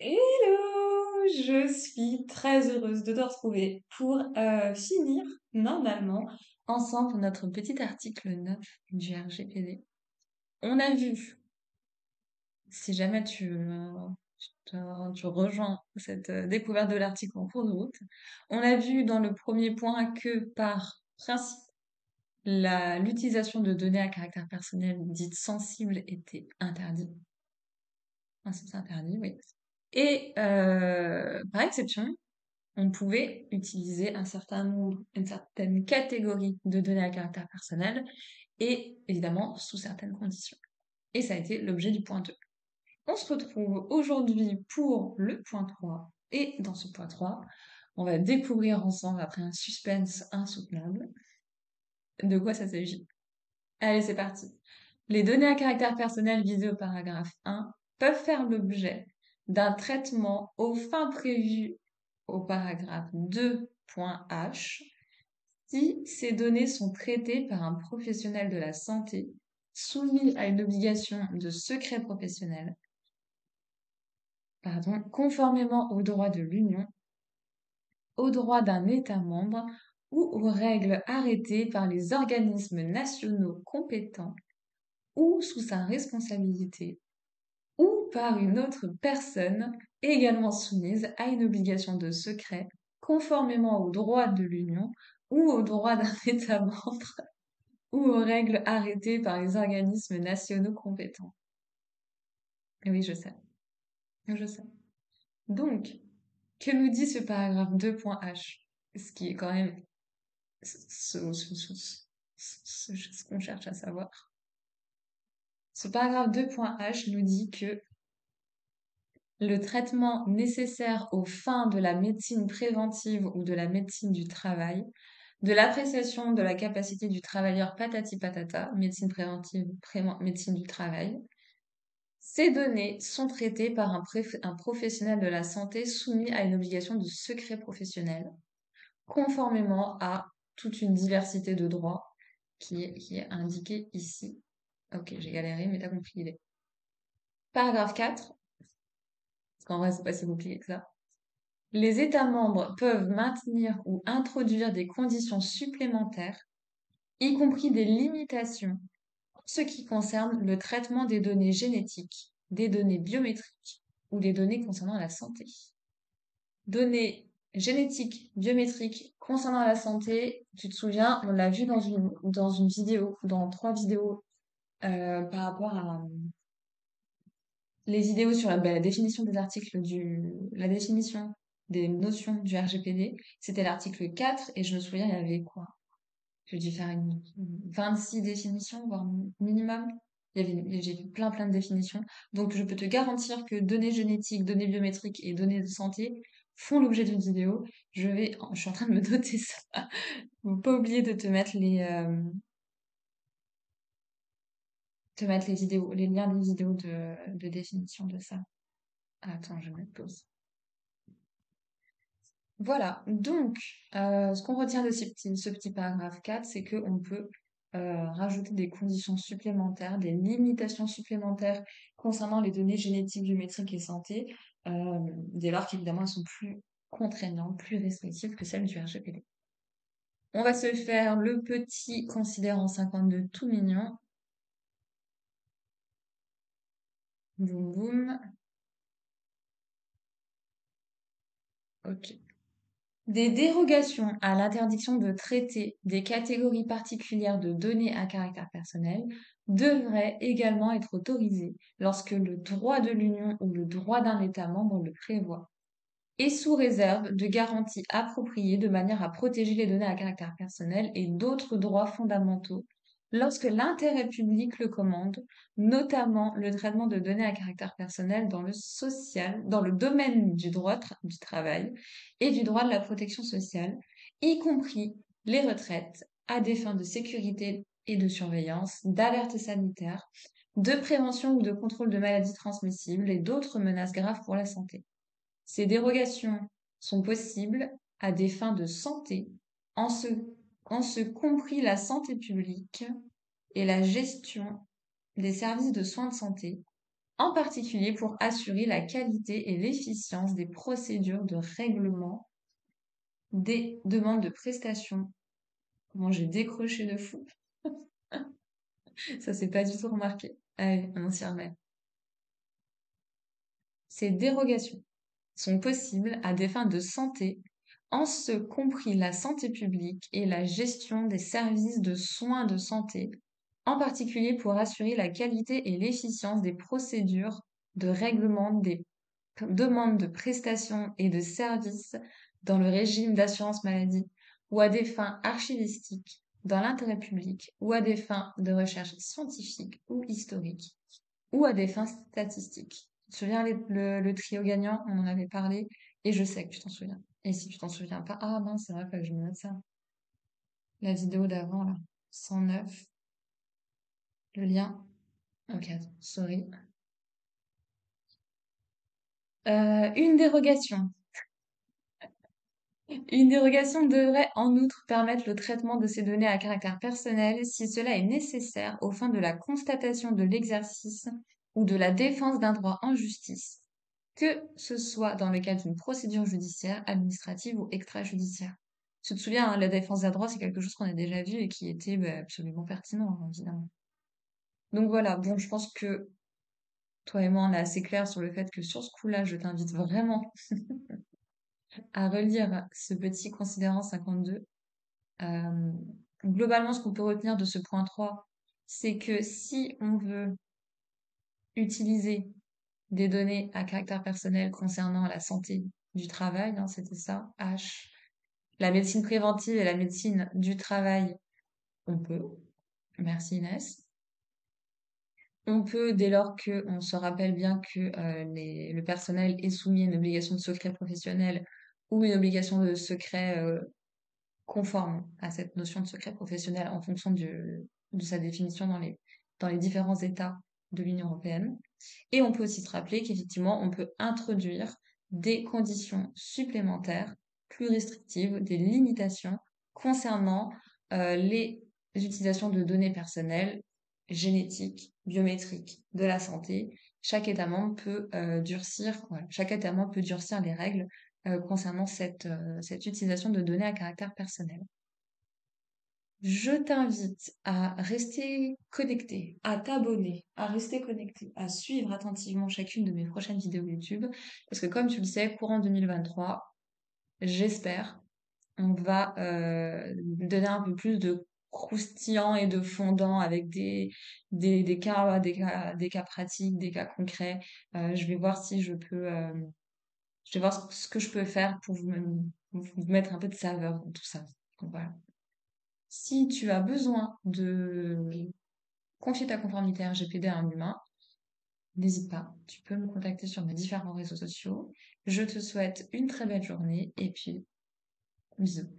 Hello! Je suis très heureuse de te retrouver pour finir, normalement, ensemble notre petit article 9 du RGPD. On a vu, si jamais tu rejoins cette découverte de l'article en cours de route, on a vu dans le premier point que par principe, l'utilisation de données à caractère personnel dites sensibles était interdite. Principe, c'est interdit, oui. Et par exception, on pouvait utiliser un certain nombre, une certaine catégorie de données à caractère personnel et évidemment sous certaines conditions. Et ça a été l'objet du point 2. On se retrouve aujourd'hui pour le point 3 et dans ce point 3, on va découvrir ensemble, après un suspense insoutenable, de quoi ça s'agit. Allez, c'est parti. Les données à caractère personnel visées au paragraphe 1 peuvent faire l'objet d'un traitement aux fins prévues au paragraphe 2.h si ces données sont traitées par un professionnel de la santé soumis à une obligation de secret professionnel, conformément aux droits de l'Union, aux droits d'un État membre ou aux règles arrêtées par les organismes nationaux compétents ou sous sa responsabilité ou par une autre personne également soumise à une obligation de secret conformément aux droits de l'Union ou aux droits d'un État membre ou aux règles arrêtées par les organismes nationaux compétents. Et oui, je sais. Je sais. Donc, que nous dit ce paragraphe 2.h? Ce qui est quand même ce qu'on cherche à savoir. Ce paragraphe 2.h nous dit que le traitement nécessaire aux fins de la médecine préventive ou de la médecine du travail, de l'appréciation de la capacité du travailleur patati patata, médecine préventive, médecine du travail. Ces données sont traitées par un professionnel de la santé soumis à une obligation de secret professionnel, conformément à toute une diversité de droits qui est indiquée ici. Ok, j'ai galéré, mais t'as compris l'idée. Paragraphe 4, parce qu'en vrai, c'est pas si compliqué que ça. Les États membres peuvent maintenir ou introduire des conditions supplémentaires, y compris des limitations, en ce qui concerne le traitement des données génétiques, des données biométriques ou des données concernant la santé. Données génétiques, biométriques concernant la santé, tu te souviens, on l'a vu dans une vidéo, dans 3 vidéos par rapport à les vidéos sur la définition des articles la définition des notions du RGPD, c'était l'article 4 et je me souviens, il y avait quoi? J'ai dû faire 26 définitions, voire minimum. J'ai vu plein de définitions. Donc, je peux te garantir que données génétiques, données biométriques et données de santé font l'objet d'une vidéo. Je suis en train de me noter ça. Faut pas oublier de te mettre les vidéos, les liens des vidéos de définition de ça. Attends, je vais mettre pause. Voilà, donc ce qu'on retient de ce petit paragraphe 4, c'est qu'on peut rajouter des conditions supplémentaires, des limitations supplémentaires concernant les données génétiques, biométriques et santé, dès lors qu'évidemment elles sont plus contraignantes, plus restrictives que celles du RGPD. On va se faire le petit considérant 52 tout mignon. Boum boum. Ok. Des dérogations à l'interdiction de traiter des catégories particulières de données à caractère personnel devraient également être autorisées lorsque le droit de l'Union ou le droit d'un État membre le prévoit, et sous réserve de garanties appropriées de manière à protéger les données à caractère personnel et d'autres droits fondamentaux lorsque l'intérêt public le commande, notamment le traitement de données à caractère personnel dans le social, dans le domaine du droit du travail et du droit de la protection sociale, y compris les retraites à des fins de sécurité et de surveillance, d'alerte sanitaire, de prévention ou de contrôle de maladies transmissibles et d'autres menaces graves pour la santé. Ces dérogations sont possibles à des fins de santé, en ce compris la santé publique et la gestion des services de soins de santé, en particulier pour assurer la qualité et l'efficience des procédures de règlement des demandes de prestations. Comment j'ai décroché de fou. Ça, c'est pas du tout remarqué. Allez, on s'y remet. Ces dérogations sont possibles à des fins de santé, en ce compris la santé publique et la gestion des services de soins de santé, en particulier pour assurer la qualité et l'efficience des procédures de règlement des demandes de prestations et de services dans le régime d'assurance maladie ou à des fins archivistiques dans l'intérêt public ou à des fins de recherche scientifique ou historique ou à des fins statistiques. Tu te souviens le trio gagnant? On en avait parlé et je sais que tu t'en souviens. Et si tu t'en souviens pas, ah mince, c'est vrai que je me note ça. La vidéo d'avant, là. 109. Le lien. Ok, sorry. Une dérogation. Une dérogation devrait en outre permettre le traitement de ces données à caractère personnel si cela est nécessaire aux fins de la constatation de l'exercice ou de la défense d'un droit en justice, que ce soit dans le cadre d'une procédure judiciaire, administrative ou extrajudiciaire. Tu te souviens, hein, la défense d'un droit, c'est quelque chose qu'on a déjà vu et qui était absolument pertinent, hein, évidemment. Donc voilà, bon, je pense que toi et moi, on est assez clair sur le fait que sur ce coup-là, je t'invite vraiment à relire ce petit considérant 52. Euh, Globalement, ce qu'on peut retenir de ce point 3, c'est que si on veut utiliser des données à caractère personnel concernant la santé du travail, hein, c'était ça, H, la médecine préventive et la médecine du travail, on peut. Merci Inès. On peut, dès lors que on se rappelle bien que le personnel est soumis à une obligation de secret professionnel ou une obligation de secret conforme à cette notion de secret professionnel en fonction de sa définition dans les différents États de l'Union européenne. Et on peut aussi se rappeler qu'effectivement, on peut introduire des conditions supplémentaires, plus restrictives, des limitations concernant les utilisations de données personnelles, génétiques, biométriques, de la santé. Chaque État membre peut chaque État membre peut durcir les règles concernant cette utilisation de données à caractère personnel. Je t'invite à rester connecté, à t'abonner, à rester connecté, à suivre attentivement chacune de mes prochaines vidéos YouTube, parce que comme tu le sais, courant 2023, j'espère, on va donner un peu plus de croustillant et de fondant avec des cas pratiques, des cas concrets. Je vais voir si je vais voir ce que je peux faire pour vous mettre un peu de saveur dans tout ça. Donc voilà. Si tu as besoin de confier ta conformité RGPD à un humain, n'hésite pas, tu peux me contacter sur mes différents réseaux sociaux. Je te souhaite une très belle journée et puis bisous.